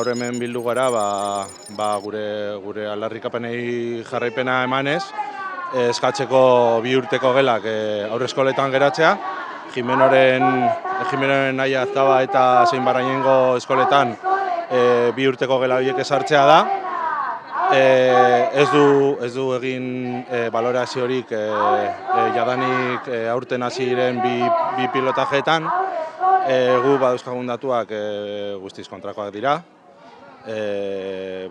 gaur hemen bildu gara gure aldarrikapenei jarraipena emanez, eskatzeko 2 urteko gelak aurreskoletan geratzea, Jimenoren naia Azkaba eta Zein Barrainengo eskoletan 2 urteko gela horiek ezartzea da. Ez du egin baloraziorik jadanik aurten hasi diren bi pilotajeetan. Gu badauzkagun datuak guztiz kontrakoak dira,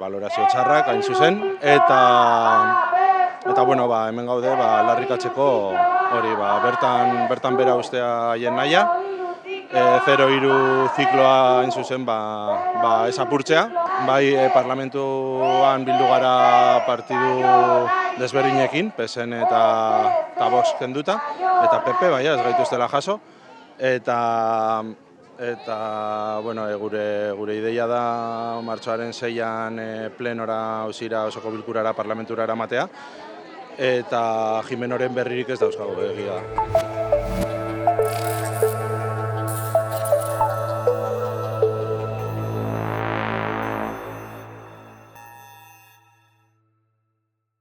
balorazio txarrak hain zuzen, eta bueno, hemen gaude aldarrikatzeko hori bertan bera ustea haien nahia, 0-3 zikloa hain zuzen ez apurtzea. Bai, parlamentuan bildu gara partidu desberdinekin, PSN eta Vox kenduta, eta PP, ez gaituztela jaso. Eta bueno, gure ideia da martxoaren 6an plenora auzira osoko bilkurara parlamentura eramatea, eta Jimenoren berririk ez dauzkagu egia da.